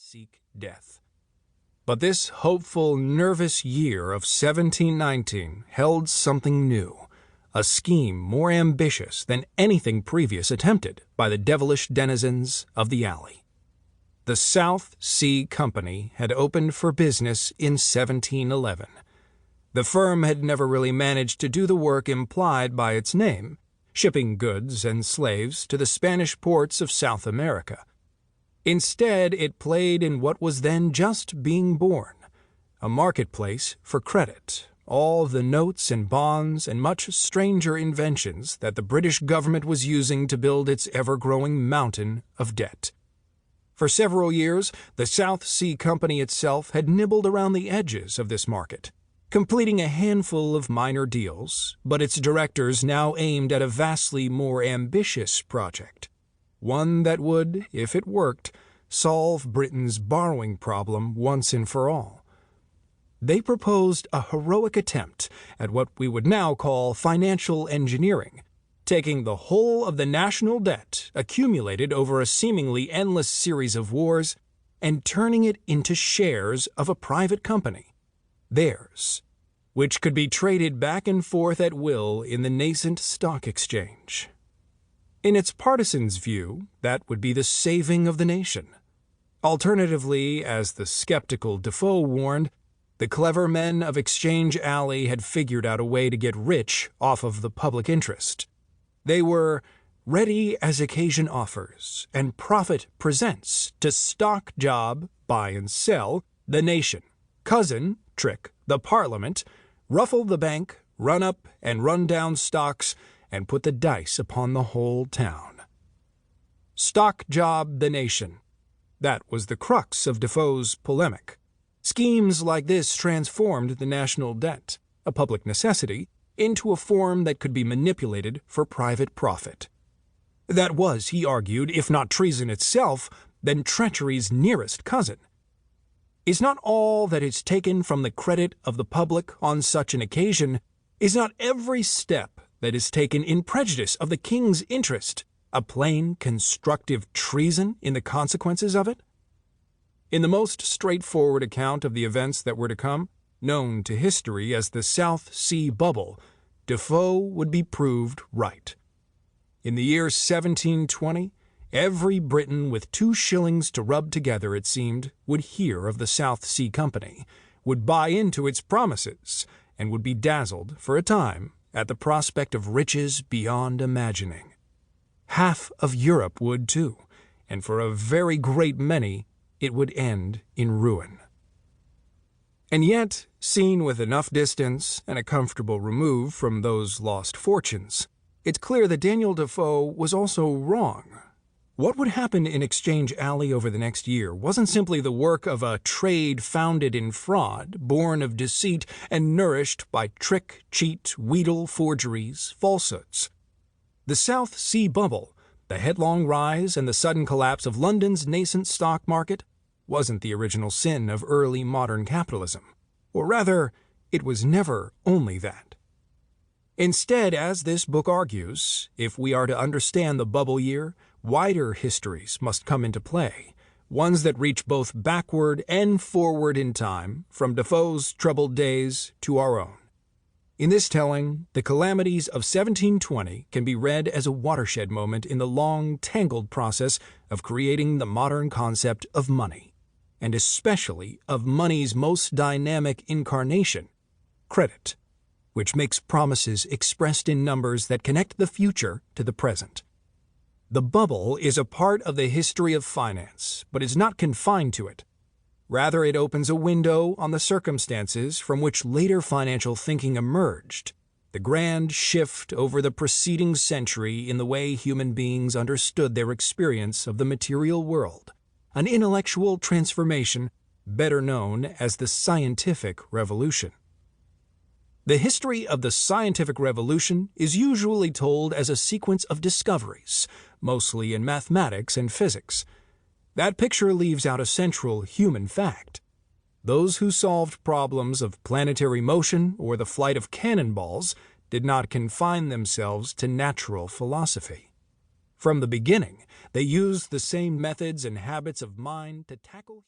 seek death. But this hopeful, nervous year of 1719 held something new, a scheme more ambitious than anything previous attempted by the devilish denizens of the alley. The South Sea Company had opened for business in 1711. The firm had never really managed to do the work implied by its name, shipping goods and slaves to the Spanish ports of South America. Instead, it played in what was then just being born, a marketplace for credit, all the notes and bonds and much stranger inventions that the British government was using to build its ever-growing mountain of debt. For several years, the South Sea Company itself had nibbled around the edges of this market, completing a handful of minor deals, but its directors now aimed at a vastly more ambitious project, one that would, if it worked, solve Britain's borrowing problem once and for all. They proposed a heroic attempt at what we would now call financial engineering, taking the whole of the national debt accumulated over a seemingly endless series of wars and turning it into shares of a private company, theirs, which could be traded back and forth at will in the nascent stock exchange. In its partisans' view, that would be the saving of the nation. Alternatively, as the skeptical Defoe warned, the clever men of Exchange Alley had figured out a way to get rich off of the public interest. They were ready as occasion offers, and profit presents to stock job, buy and sell, the nation, cousin, trick, the parliament, ruffle the bank, run up and run down stocks, and put the dice upon the whole town. Stock job the nation. That was the crux of Defoe's polemic. Schemes like this transformed the national debt, a public necessity, into a form that could be manipulated for private profit. That was, he argued, if not treason itself, then treachery's nearest cousin. Is not all that is taken from the credit of the public on such an occasion, is not every step that is taken in prejudice of the king's interest a plain constructive treason in the consequences of it? In the most straightforward account of the events that were to come, known to history as the South Sea Bubble, Defoe would be proved right. In the year 1720, every Briton with 2 shillings to rub together, it seemed, would hear of the South Sea Company, would buy into its promises, and would be dazzled, for a time, at the prospect of riches beyond imagining. Half of Europe would too, and for a very great many, it would end in ruin. And yet, seen with enough distance and a comfortable remove from those lost fortunes, it's clear that Daniel Defoe was also wrong. What would happen in Exchange Alley over the next year wasn't simply the work of a trade founded in fraud, born of deceit, and nourished by trick, cheat, wheedle, forgeries, falsehoods. The South Sea Bubble, the headlong rise and the sudden collapse of London's nascent stock market, wasn't the original sin of early modern capitalism. Or rather, it was never only that. Instead, as this book argues, if we are to understand the bubble year, wider histories must come into play, ones that reach both backward and forward in time, from Defoe's troubled days to our own. In this telling, the calamities of 1720 can be read as a watershed moment in the long, tangled process of creating the modern concept of money, and especially of money's most dynamic incarnation, credit, which makes promises expressed in numbers that connect the future to the present. The bubble is a part of the history of finance, but is not confined to it. Rather, it opens a window on the circumstances from which later financial thinking emerged, the grand shift over the preceding century in the way human beings understood their experience of the material world, an intellectual transformation better known as the scientific revolution. The history of the scientific revolution is usually told as a sequence of discoveries, mostly in mathematics and physics. That picture leaves out a central human fact. Those who solved problems of planetary motion or the flight of cannonballs did not confine themselves to natural philosophy. From the beginning, they used the same methods and habits of mind to tackle